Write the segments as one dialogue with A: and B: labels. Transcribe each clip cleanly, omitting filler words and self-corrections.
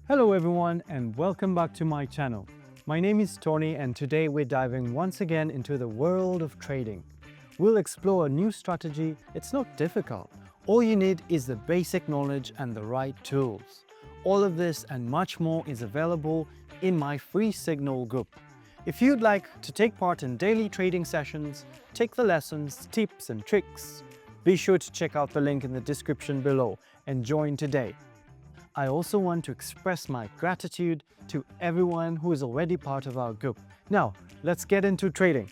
A: Hello everyone and welcome back to my channel. My name is Tony and today we're diving once again into the world of trading. We'll explore a new strategy. It's not difficult. All you need is the basic knowledge and the right tools. All of this and much more is available in my free Signal group. If you'd like to take part in daily trading sessions, take the lessons, tips and tricks, be sure to check out the link in the description below and join today. I also want to express my gratitude to everyone who is already part of our group. Now, let's get into trading.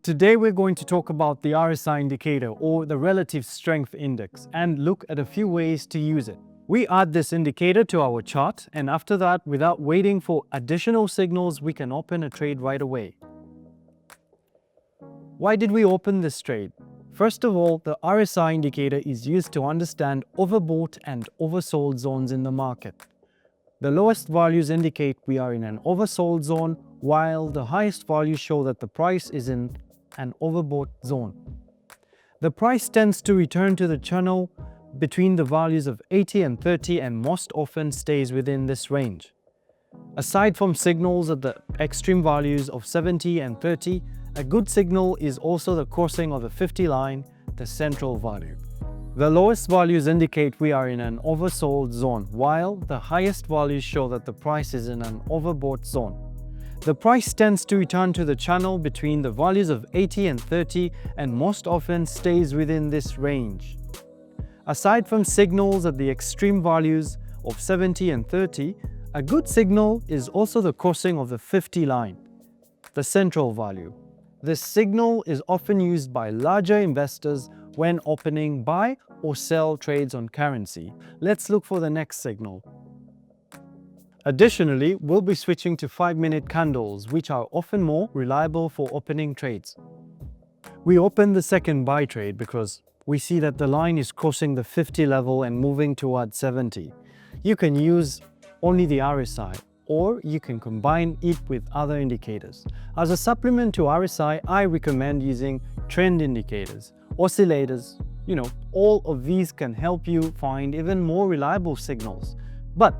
A: Today we're going to talk about the RSI indicator or the relative strength index and look at a few ways to use it. We add this indicator to our chart and after that, without waiting for additional signals, we can open a trade right away. Why did we open this trade? First of all, the RSI indicator is used to understand overbought and oversold zones in the market. The lowest values indicate we are in an oversold zone, while the highest values show that the price is in an overbought zone. The price tends to return to the channel between the values of 80 and 30 and most often stays within this range. Aside from signals at the extreme values of 70 and 30, a good signal is also the crossing of the 50 line, the central value. The lowest values indicate we are in an oversold zone, while the highest values show that the price is in an overbought zone. The price tends to return to the channel between the values of 80 and 30 and most often stays within this range. Aside from signals at the extreme values of 70 and 30, a good signal is also the crossing of the 50 line, the central value. This signal is often used by larger investors when opening buy or sell trades on currency. Let's look for the next signal. Additionally, we'll be switching to 5-minute candles, which are often more reliable for opening trades. We open the second buy trade because we see that the line is crossing the 50 level and moving towards 70. You can use only the RSI, or you can combine it with other indicators. As a supplement to RSI, I recommend using trend indicators, oscillators. All of these can help you find even more reliable signals. But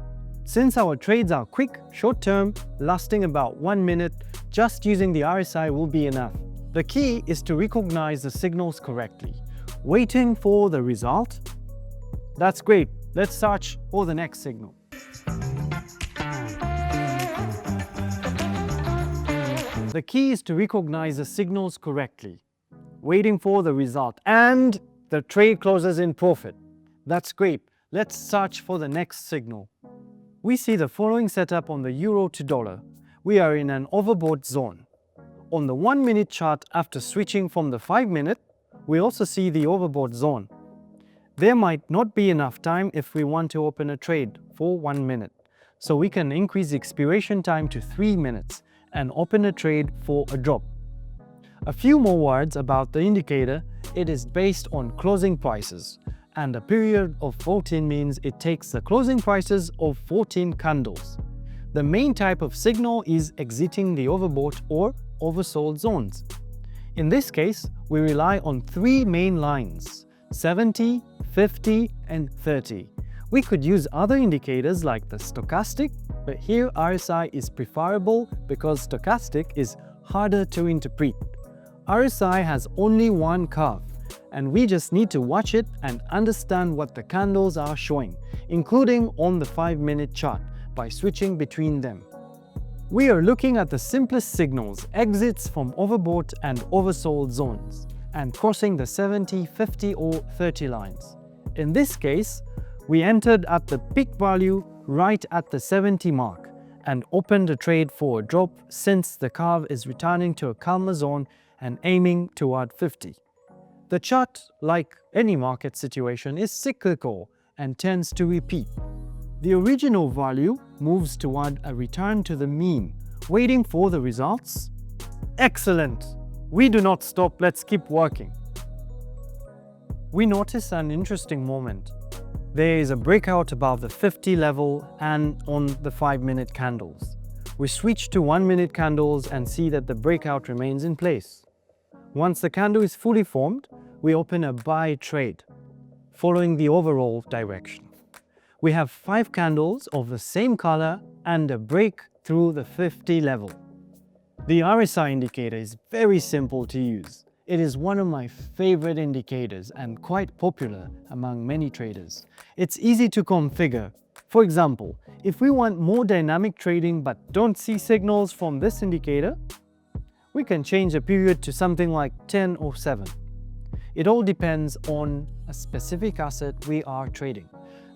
A: since our trades are quick, short-term, lasting about 1 minute, just using the RSI will be enough. The key is to recognize the signals correctly. Waiting for the result? That's great. Let's search for the next signal. The key is to recognize the signals correctly, waiting for the result, and the trade closes in profit. That's great. Let's search for the next signal. We see the following setup on the euro to dollar. We are in an overbought zone. On the 1-minute chart, after switching from the 5-minute, we also see the overbought zone. There might not be enough time if we want to open a trade for 1 minute. So we can increase the expiration time to 3 minutes and open a trade for a drop. A few more words about the indicator. It is based on closing prices, and a period of 14 means it takes the closing prices of 14 candles. The main type of signal is exiting the overbought or oversold zones. In this case, we rely on 3 main lines: 70, 50 and 30. We could use other indicators like the stochastic, but here RSI is preferable because stochastic is harder to interpret. RSI has only one curve, and we just need to watch it and understand what the candles are showing, including on the 5-minute chart, by switching between them. We are looking at the simplest signals, exits from overbought and oversold zones, and crossing the 70, 50 or 30 lines. In this case, we entered at the peak value right at the 70 mark and opened a trade for a drop since the curve is returning to a calmer zone and aiming toward 50. The chart, like any market situation, is cyclical and tends to repeat. The original value moves toward a return to the mean. Waiting for the results? Excellent! We do not stop, let's keep working. We notice an interesting moment. There is a breakout above the 50 level and on the 5-minute candles. We switch to 1-minute candles and see that the breakout remains in place. Once the candle is fully formed, we open a buy trade, following the overall direction. We have 5 candles of the same color and a break through the 50 level. The RSI indicator is very simple to use. It is one of my favorite indicators and quite popular among many traders. It's easy to configure. For example, if we want more dynamic trading but don't see signals from this indicator, we can change the period to something like 10 or 7. It all depends on a specific asset we are trading.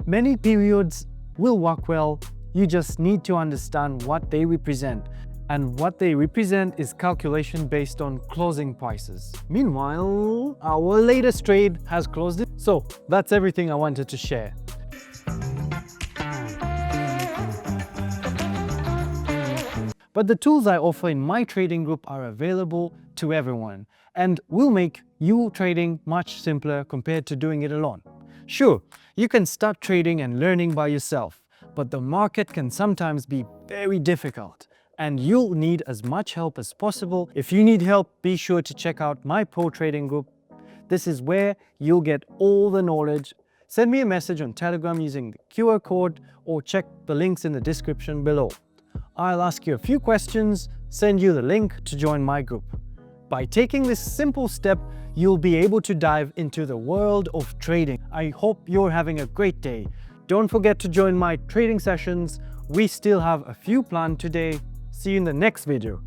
A: Many periods will work well, you just need to understand what they represent. And what they represent is calculation based on closing prices. Meanwhile, our latest trade has closed it. So that's everything I wanted to share. But the tools I offer in my trading group are available to everyone and will make you trading much simpler compared to doing it alone. Sure, you can start trading and learning by yourself, but the market can sometimes be very difficult and you'll need as much help as possible. If you need help, be sure to check out my pro trading group. This is where you'll get all the knowledge. Send me a message on Telegram using the QR code or check the links in the description below. I'll ask you a few questions, send you the link to join my group. By taking this simple step, you'll be able to dive into the world of trading. I hope you're having a great day. Don't forget to join my trading sessions. We still have a few planned today. See you in the next video.